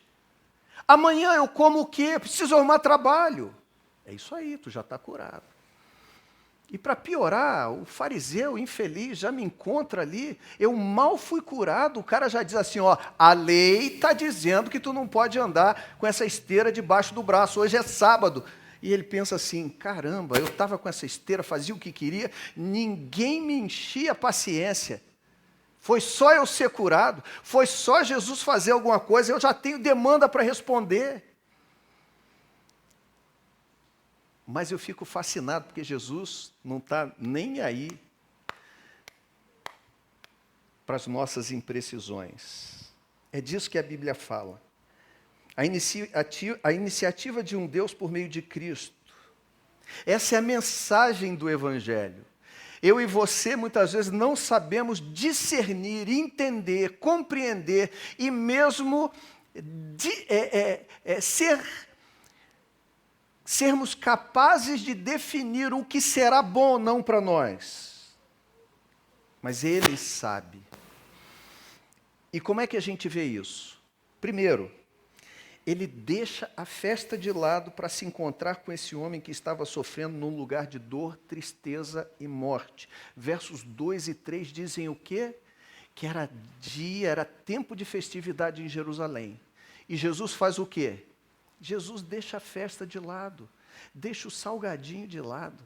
Amanhã eu como o quê? Preciso arrumar trabalho. É isso aí, tu já está curado. E para piorar, o fariseu infeliz já me encontra ali, eu mal fui curado, o cara já diz assim, a lei está dizendo que tu não pode andar com essa esteira debaixo do braço, hoje é sábado. E ele pensa assim, caramba, eu estava com essa esteira, fazia o que queria, ninguém me enchia a paciência. Foi só eu ser curado, foi só Jesus fazer alguma coisa, eu já tenho demanda para responder. Mas eu fico fascinado, porque Jesus não está nem aí para as nossas imprecisões. É disso que a Bíblia fala. A iniciativa de um Deus por meio de Cristo. Essa é a mensagem do Evangelho. Eu e você, muitas vezes, não sabemos discernir, entender, compreender e mesmo sermos capazes de definir o que será bom ou não para nós. Mas Ele sabe. E como é que a gente vê isso? Primeiro, Ele deixa a festa de lado para se encontrar com esse homem que estava sofrendo num lugar de dor, tristeza e morte. Versos 2 e 3 dizem o quê? Que era tempo de festividade em Jerusalém. E Jesus faz o quê? Jesus deixa a festa de lado, deixa o salgadinho de lado,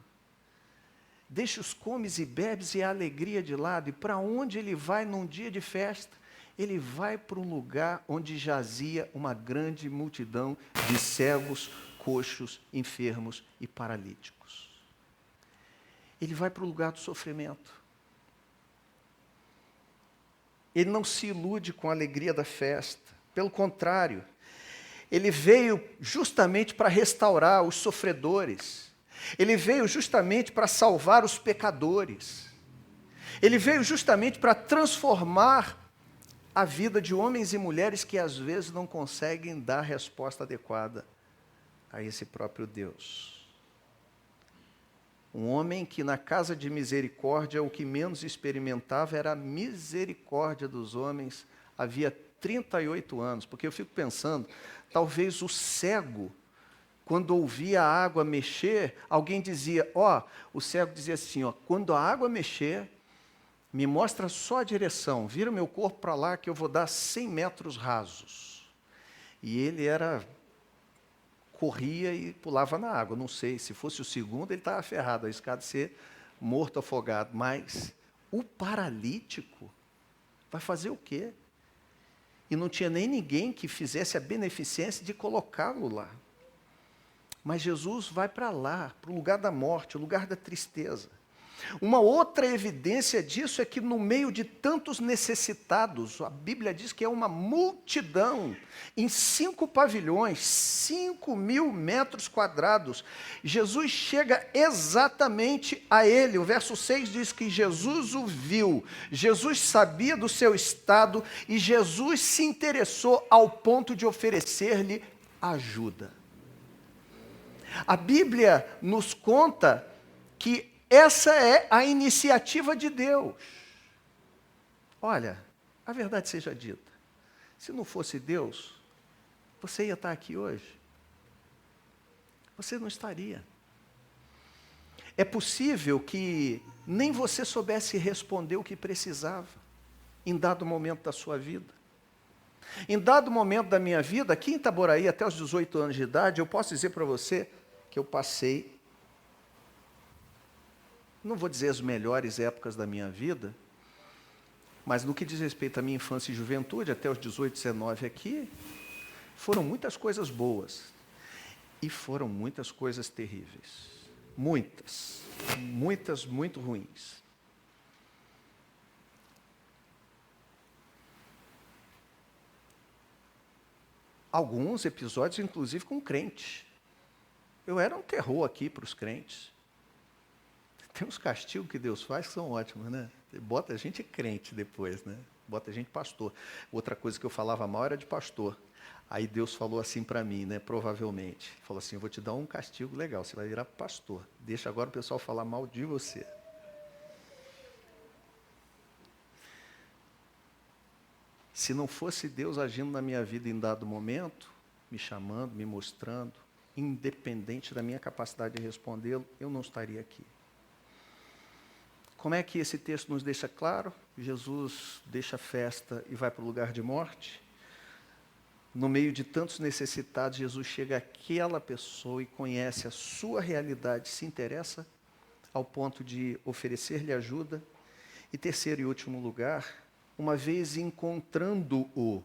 deixa os comes e bebes e a alegria de lado. E para onde ele vai num dia de festa? Ele vai para um lugar onde jazia uma grande multidão de cegos, coxos, enfermos e paralíticos. Ele vai para o lugar do sofrimento. Ele não se ilude com a alegria da festa. Pelo contrário, ele veio justamente para restaurar os sofredores. Ele veio justamente para salvar os pecadores. Ele veio justamente para transformar a vida de homens e mulheres que às vezes não conseguem dar a resposta adequada a esse próprio Deus. Um homem que na casa de misericórdia o que menos experimentava era a misericórdia dos homens havia 38 anos, porque eu fico pensando, talvez o cego, quando ouvia a água mexer, alguém dizia, o cego dizia assim, quando a água mexer, me mostra só a direção, vira o meu corpo para lá que eu vou dar 100 metros rasos. E ele corria e pulava na água, não sei, se fosse o segundo ele estava ferrado, arriscado de ser morto, afogado. Mas o paralítico vai fazer o quê? E não tinha nem ninguém que fizesse a beneficência de colocá-lo lá. Mas Jesus vai para lá, para o lugar da morte, o lugar da tristeza. Uma outra evidência disso é que no meio de tantos necessitados, a Bíblia diz que é uma multidão, em 5 pavilhões, 5.000 metros quadrados, Jesus chega exatamente a ele. O verso 6 diz que Jesus o viu, Jesus sabia do seu estado e Jesus se interessou ao ponto de oferecer-lhe ajuda. A Bíblia nos conta que essa é a iniciativa de Deus. Olha, a verdade seja dita, se não fosse Deus, você ia estar aqui hoje? Você não estaria. É possível que nem você soubesse responder o que precisava, em dado momento da sua vida. Em dado momento da minha vida, aqui em Itaboraí, até os 18 anos de idade, eu posso dizer para você que eu passei, não vou dizer as melhores épocas da minha vida, mas no que diz respeito à minha infância e juventude, até os 18, 19 aqui, foram muitas coisas boas e foram muitas coisas terríveis. Muitas, muito ruins. Alguns episódios, inclusive, com crente. Eu era um terror aqui para os crentes. Tem uns castigos que Deus faz que são ótimos, né? Bota a gente crente depois, né? Bota a gente pastor. Outra coisa que eu falava mal era de pastor. Aí Deus falou assim para mim, né? Provavelmente. Falou assim, eu vou te dar um castigo legal, você vai virar pastor. Deixa agora o pessoal falar mal de você. Se não fosse Deus agindo na minha vida em dado momento, me chamando, me mostrando, independente da minha capacidade de respondê-lo, eu não estaria aqui. Como é que esse texto nos deixa claro? Jesus deixa a festa e vai para o lugar de morte. no meio de tantos necessitados, Jesus chega àquela pessoa e conhece a sua realidade, se interessa ao ponto de oferecer-lhe ajuda. E terceiro e último lugar, uma vez encontrando-o,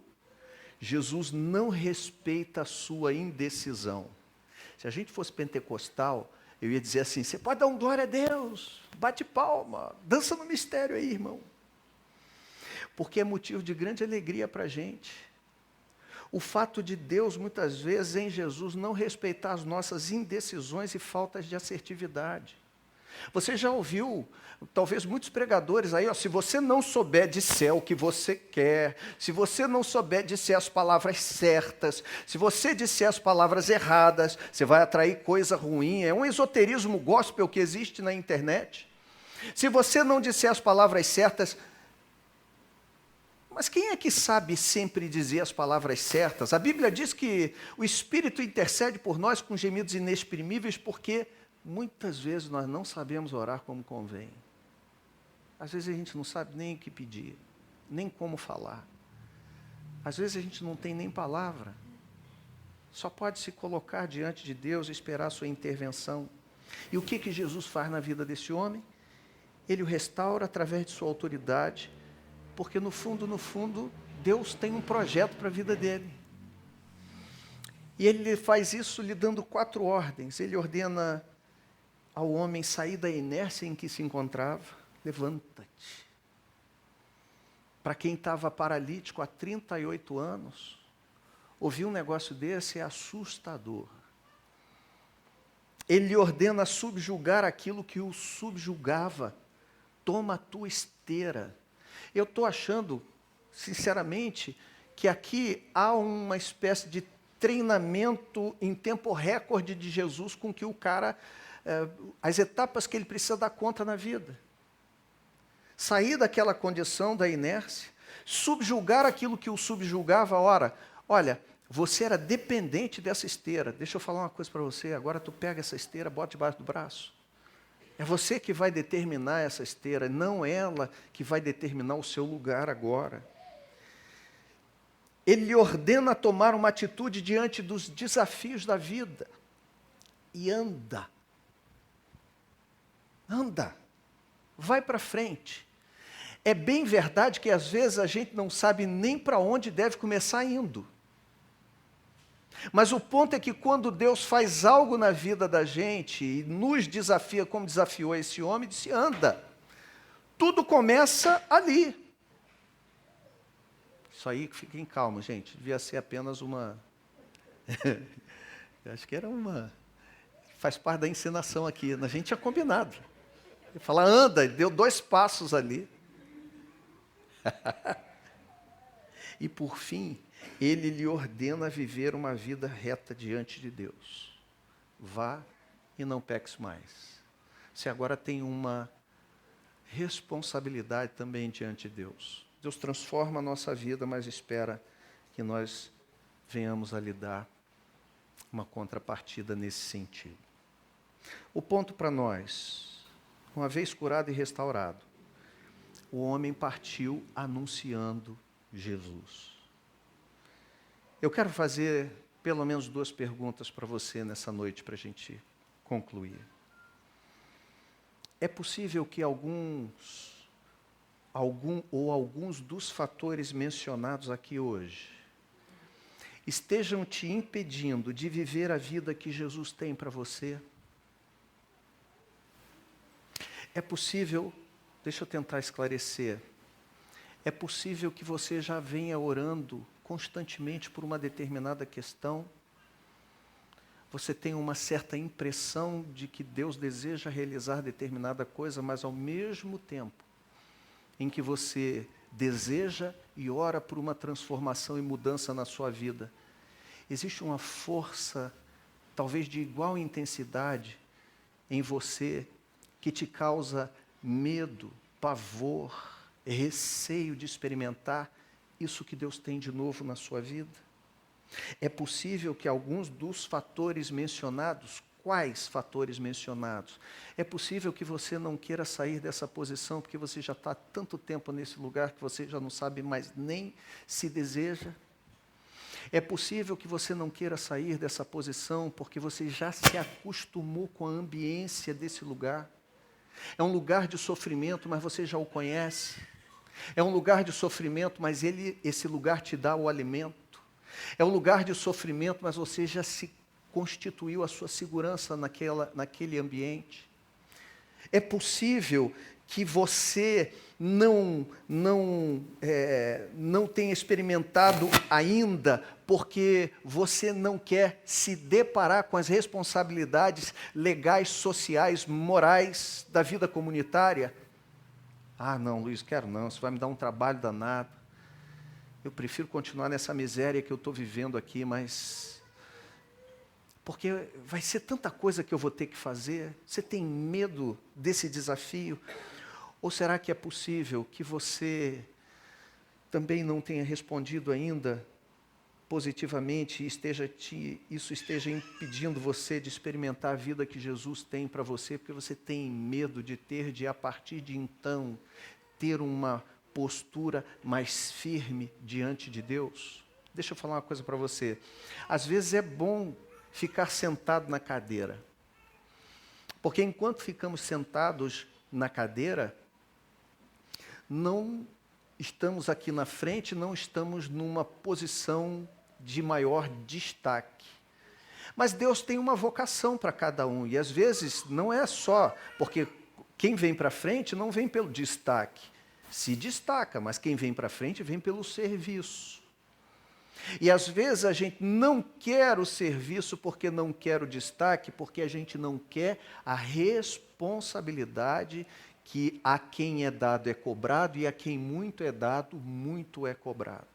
Jesus não respeita a sua indecisão. Se a gente fosse pentecostal, eu ia dizer assim, você pode dar um glória a Deus, bate palma, dança no mistério aí, irmão. Porque é motivo de grande alegria para a gente. O fato de Deus, muitas vezes, em Jesus, não respeitar as nossas indecisões e faltas de assertividade. Você já ouviu, talvez muitos pregadores aí, ó, se você não souber disser o que você quer, se você não souber disser as palavras certas, se você disser as palavras erradas, você vai atrair coisa ruim. É um esoterismo gospel que existe na internet. Se você não disser as palavras certas, mas quem é que sabe sempre dizer as palavras certas? A Bíblia diz que o Espírito intercede por nós com gemidos inexprimíveis, porque muitas vezes nós não sabemos orar como convém. Às vezes a gente não sabe nem o que pedir, nem como falar. Às vezes a gente não tem nem palavra. Só pode se colocar diante de Deus e esperar a sua intervenção. E o que Jesus faz na vida desse homem? Ele o restaura através de sua autoridade, porque no fundo, Deus tem um projeto para a vida dele. E ele faz isso lhe dando 4 ordens. Ele ordena ao homem sair da inércia em que se encontrava. Levanta-te. Para quem estava paralítico há 38 anos, ouvir um negócio desse é assustador. Ele lhe ordena subjugar aquilo que o subjugava. Toma a tua esteira. Eu estou achando, sinceramente, que aqui há uma espécie de treinamento em tempo recorde de Jesus com que o cara, as etapas que ele precisa dar conta na vida. Sair daquela condição da inércia, subjugar aquilo que o subjugava. Ora, olha, você era dependente dessa esteira. Deixa eu falar uma coisa para você, agora tu pega essa esteira, bota debaixo do braço. É você que vai determinar essa esteira, não ela que vai determinar o seu lugar agora. Ele lhe ordena tomar uma atitude diante dos desafios da vida. E anda. Anda. Vai para frente. É bem verdade que às vezes a gente não sabe nem para onde deve começar indo. Mas o ponto é que quando Deus faz algo na vida da gente e nos desafia, como desafiou esse homem, disse, anda. Tudo começa ali. Isso aí, fiquem calmos, gente. Devia ser apenas uma... Eu acho que era uma... Faz parte da encenação aqui. A gente tinha combinado. Ele fala, anda, ele deu 2 passos ali. E por fim, ele lhe ordena viver uma vida reta diante de Deus. Vá e não peques mais. Você agora tem uma responsabilidade também diante de Deus. Deus transforma a nossa vida, mas espera que nós venhamos a lhe dar uma contrapartida nesse sentido. O ponto para nós, uma vez curado e restaurado, o homem partiu anunciando Jesus. Eu quero fazer pelo menos 2 perguntas para você nessa noite, para a gente concluir. É possível que alguns dos fatores mencionados aqui hoje estejam te impedindo de viver a vida que Jesus tem para você? É possível, deixa eu tentar esclarecer, é possível que você já venha orando constantemente por uma determinada questão, você tem uma certa impressão de que Deus deseja realizar determinada coisa, mas ao mesmo tempo em que você deseja e ora por uma transformação e mudança na sua vida, existe uma força, talvez de igual intensidade, em você, que te causa medo, pavor, receio de experimentar isso que Deus tem de novo na sua vida? É possível que alguns dos fatores mencionados, quais fatores mencionados? É possível que você não queira sair dessa posição, porque você já está há tanto tempo nesse lugar que você já não sabe mais nem se deseja? É possível que você não queira sair dessa posição porque você já se acostumou com a ambiência desse lugar. É um lugar de sofrimento, mas você já o conhece. É um lugar de sofrimento, mas esse lugar te dá o alimento. É um lugar de sofrimento, mas você já se constituiu a sua segurança naquele ambiente. É possível que você não tenha experimentado ainda, porque você não quer se deparar com as responsabilidades legais, sociais, morais da vida comunitária. Ah, não, Luiz, quero não, isso vai me dar um trabalho danado. Eu prefiro continuar nessa miséria que eu estou vivendo aqui, mas... porque vai ser tanta coisa que eu vou ter que fazer. Você tem medo desse desafio? Ou será que é possível que você também não tenha respondido ainda positivamente e isso esteja impedindo você de experimentar a vida que Jesus tem para você, porque você tem medo de a partir de então, ter uma postura mais firme diante de Deus? Deixa eu falar uma coisa para você. Às vezes é bom ficar sentado na cadeira, porque enquanto ficamos sentados na cadeira, não estamos aqui na frente, não estamos numa posição de maior destaque. Mas Deus tem uma vocação para cada um, e às vezes não é só, porque quem vem para frente não vem pelo destaque, se destaca, mas quem vem para frente vem pelo serviço. E às vezes a gente não quer o serviço porque não quer o destaque, porque a gente não quer a responsabilidade que a quem é dado é cobrado e a quem muito é dado, muito é cobrado.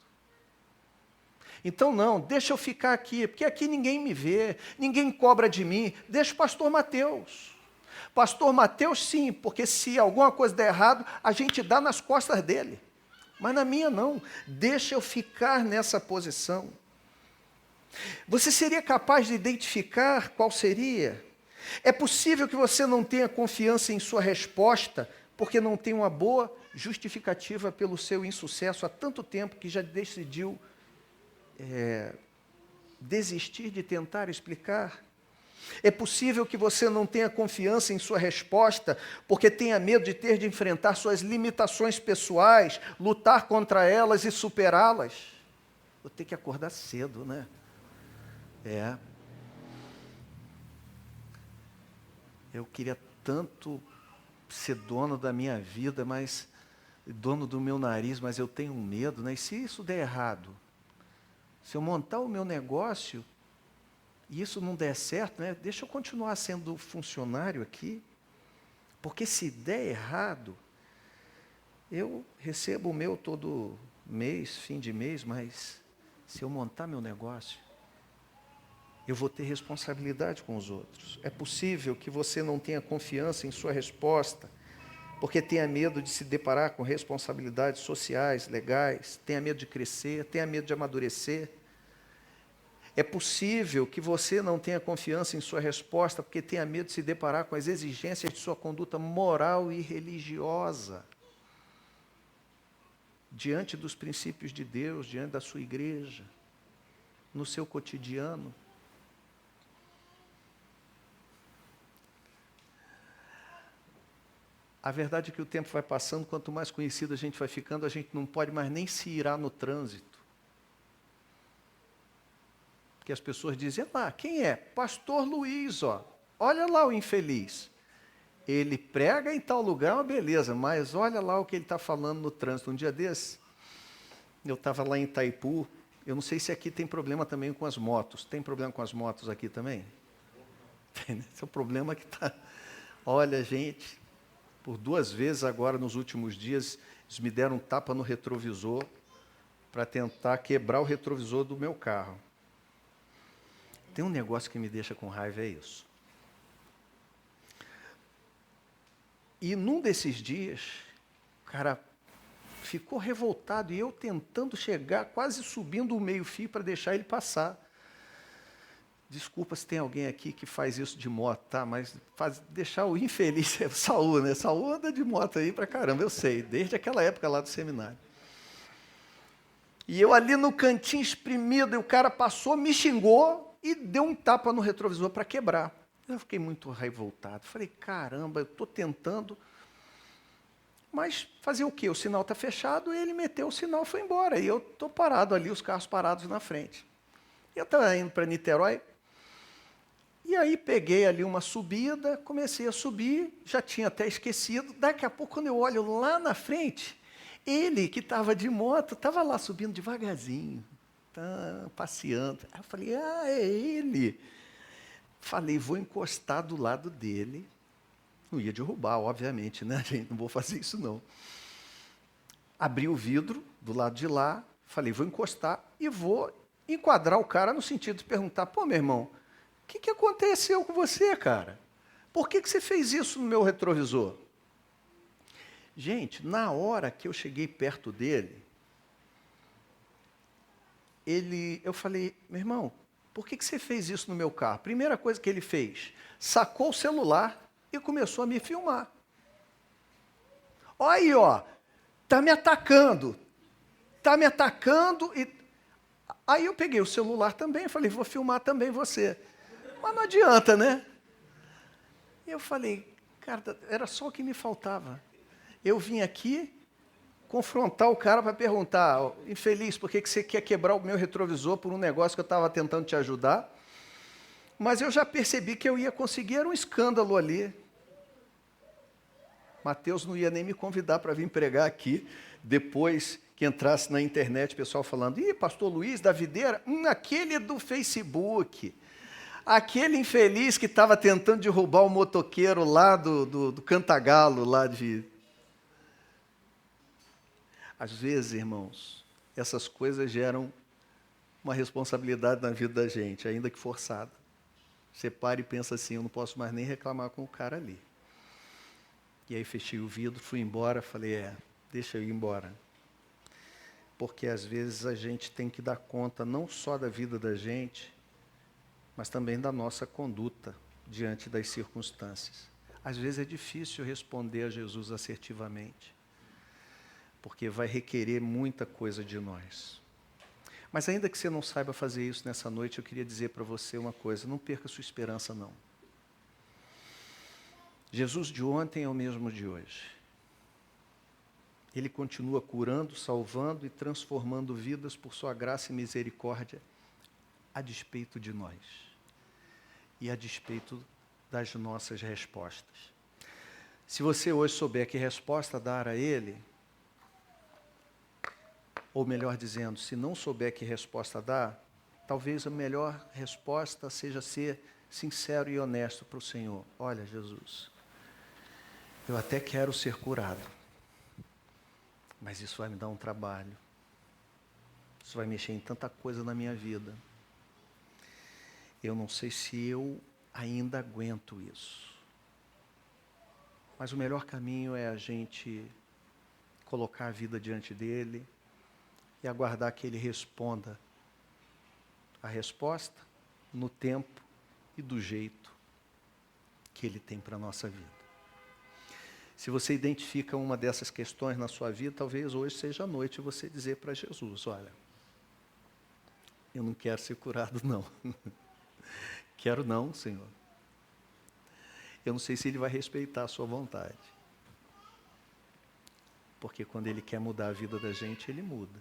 Então não, deixa eu ficar aqui, porque aqui ninguém me vê, ninguém cobra de mim, deixa o pastor Mateus. Pastor Mateus sim, porque se alguma coisa der errado, a gente dá nas costas dele. Mas na minha não, deixa eu ficar nessa posição. Você seria capaz de identificar qual seria? É possível que você não tenha confiança em sua resposta, porque não tem uma boa justificativa pelo seu insucesso há tanto tempo que já decidiu desistir de tentar explicar. É possível que você não tenha confiança em sua resposta, porque tenha medo de ter de enfrentar suas limitações pessoais, lutar contra elas e superá-las. Vou ter que acordar cedo, né? Eu queria tanto ser dono da minha vida, mas dono do meu nariz, mas eu tenho medo, né? E se isso der errado? Se eu montar o meu negócio e isso não der certo, né? Deixa eu continuar sendo funcionário aqui, porque se der errado, eu recebo o meu todo mês, fim de mês, mas se eu montar meu negócio, eu vou ter responsabilidade com os outros. É possível que você não tenha confiança em sua resposta, porque tenha medo de se deparar com responsabilidades sociais, legais, tenha medo de crescer, tenha medo de amadurecer. É possível que você não tenha confiança em sua resposta, porque tenha medo de se deparar com as exigências de sua conduta moral e religiosa, diante dos princípios de Deus, diante da sua igreja, no seu cotidiano. A verdade é que o tempo vai passando, quanto mais conhecido a gente vai ficando, a gente não pode mais nem se irar no trânsito. Porque as pessoas dizem, quem é? Pastor Luiz, ó. Olha lá o infeliz. Ele prega em tal lugar, uma beleza, mas olha lá o que ele está falando no trânsito. Um dia desse, eu estava lá em Itaipu, eu não sei se aqui tem problema também com as motos. Tem problema com as motos aqui também? Tem, né? Esse é o problema que está... Olha, gente, por 2 vezes agora, nos últimos dias, eles me deram um tapa no retrovisor para tentar quebrar o retrovisor do meu carro. Tem um negócio que me deixa com raiva, é isso. E num desses dias, o cara ficou revoltado e eu tentando chegar, quase subindo o meio-fio para deixar ele passar. Desculpa se tem alguém aqui que faz isso de moto, tá? Mas deixar o infeliz, é o Saul, né? Saul anda de moto aí pra caramba, eu sei, desde aquela época lá do seminário. E eu ali no cantinho espremido, e o cara passou, me xingou e deu um tapa no retrovisor para quebrar. Eu fiquei muito revoltado. Falei, caramba, eu estou tentando, mas fazer o quê? O sinal está fechado, ele meteu o sinal e foi embora. E eu estou parado ali, os carros parados na frente. Eu estava indo para Niterói, e aí peguei ali uma subida, comecei a subir, já tinha até esquecido. Daqui a pouco, quando eu olho lá na frente, ele que estava de moto, estava lá subindo devagarzinho, tá, passeando. Aí eu falei, ah, é ele. Falei, vou encostar do lado dele. Não ia derrubar, obviamente, né, gente? Não vou fazer isso, não. Abri o vidro do lado de lá, falei, vou encostar e vou enquadrar o cara no sentido de perguntar, pô, meu irmão, o que aconteceu com você, cara? Por que você fez isso no meu retrovisor? Gente, na hora que eu cheguei perto dele, eu falei, meu irmão, por que você fez isso no meu carro? Primeira coisa que ele fez, sacou o celular e começou a me filmar. Olha aí, ó, tá me atacando. E aí eu peguei o celular também, falei, vou filmar também você. Mas não adianta, né? E eu falei, cara, era só o que me faltava. Eu vim aqui confrontar o cara para perguntar, oh, infeliz, por que você quer quebrar o meu retrovisor por um negócio que eu estava tentando te ajudar? Mas eu já percebi que eu ia conseguir, era um escândalo ali. Mateus não ia nem me convidar para vir pregar aqui, depois que entrasse na internet, o pessoal falando, ih, pastor Luiz da Videira, aquele do Facebook, aquele infeliz que estava tentando derrubar o motoqueiro lá do Cantagalo, lá de... Às vezes, irmãos, essas coisas geram uma responsabilidade na vida da gente, ainda que forçada. Você para e pensa assim, eu não posso mais nem reclamar com o cara ali. E aí fechei o vidro, fui embora, falei, deixa eu ir embora. Porque às vezes a gente tem que dar conta não só da vida da gente, mas também da nossa conduta diante das circunstâncias. Às vezes é difícil responder a Jesus assertivamente, porque vai requerer muita coisa de nós. Mas ainda que você não saiba fazer isso nessa noite, eu queria dizer para você uma coisa, não perca sua esperança não. Jesus de ontem é o mesmo de hoje. Ele continua curando, salvando e transformando vidas por sua graça e misericórdia, a despeito de nós e a despeito das nossas respostas. Se você hoje souber que resposta dar a Ele, ou melhor dizendo, se não souber que resposta dar, talvez a melhor resposta seja ser sincero e honesto para o Senhor. Olha, Jesus, eu até quero ser curado, mas isso vai me dar um trabalho. Isso vai mexer em tanta coisa na minha vida. Eu não sei se eu ainda aguento isso. Mas o melhor caminho é a gente colocar a vida diante dele e aguardar que ele responda a resposta no tempo e do jeito que ele tem para a nossa vida. Se você identifica uma dessas questões na sua vida, talvez hoje seja a noite você dizer para Jesus, olha, eu não quero ser curado não. Quero não, Senhor. Eu não sei se ele vai respeitar a sua vontade. Porque quando ele quer mudar a vida da gente, ele muda.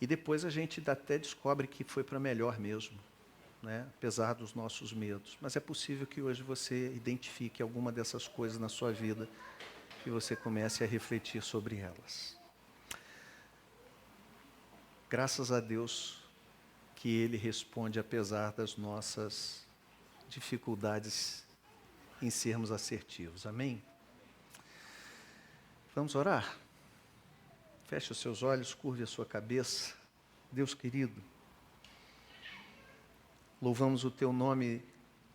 E depois a gente até descobre que foi para melhor mesmo, né? Apesar dos nossos medos. Mas é possível que hoje você identifique alguma dessas coisas na sua vida e você comece a refletir sobre elas. Graças a Deus que Ele responde apesar das nossas dificuldades em sermos assertivos. Amém? Vamos orar? Feche os seus olhos, curve a sua cabeça. Deus querido, louvamos o Teu nome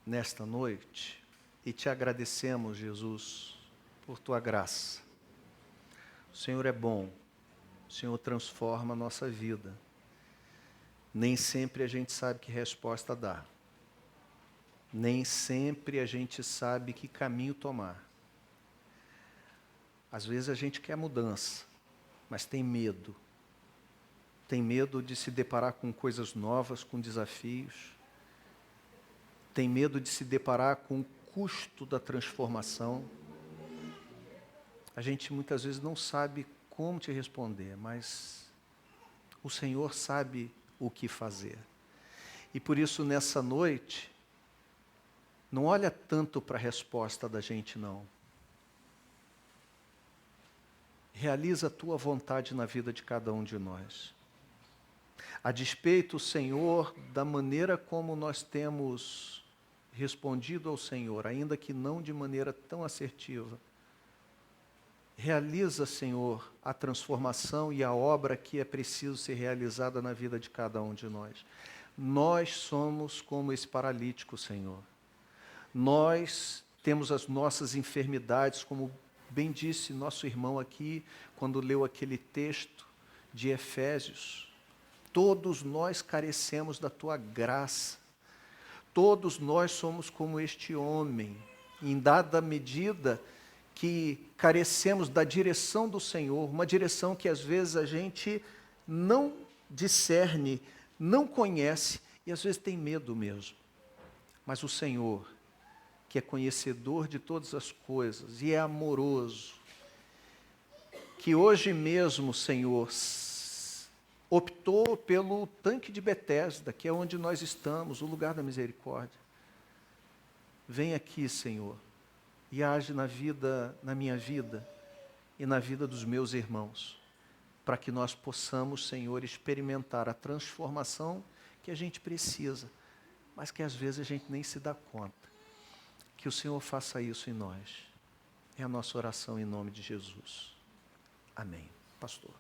nesta noite e Te agradecemos, Jesus, por Tua graça. O Senhor é bom, o Senhor transforma a nossa vida. Nem sempre a gente sabe que resposta dar. Nem sempre a gente sabe que caminho tomar. Às vezes a gente quer mudança, mas tem medo. tem medo de se deparar com coisas novas, com desafios, tem medo de se deparar com o custo da transformação. A gente muitas vezes não sabe como te responder, mas o Senhor sabe o que fazer. E por isso, nessa noite, não olha tanto para a resposta da gente, não. Realiza a tua vontade na vida de cada um de nós. A despeito, Senhor, da maneira como nós temos respondido ao Senhor, ainda que não de maneira tão assertiva, realiza, Senhor, a transformação e a obra que é preciso ser realizada na vida de cada um de nós. Nós somos como esse paralítico, Senhor. Nós temos as nossas enfermidades, como bem disse nosso irmão aqui, quando leu aquele texto de Efésios. Todos nós carecemos da tua graça. Todos nós somos como este homem, em dada medida que carecemos da direção do Senhor, uma direção que às vezes a gente não discerne, não conhece e às vezes tem medo mesmo. Mas o Senhor, que é conhecedor de todas as coisas e é amoroso, que hoje mesmo, Senhor, optou pelo tanque de Betesda, que é onde nós estamos, o lugar da misericórdia. Vem aqui, Senhor, e age na minha vida e na vida dos meus irmãos, para que nós possamos, Senhor, experimentar a transformação que a gente precisa, mas que às vezes a gente nem se dá conta. Que o Senhor faça isso em nós. É a nossa oração em nome de Jesus. Amém. Pastor.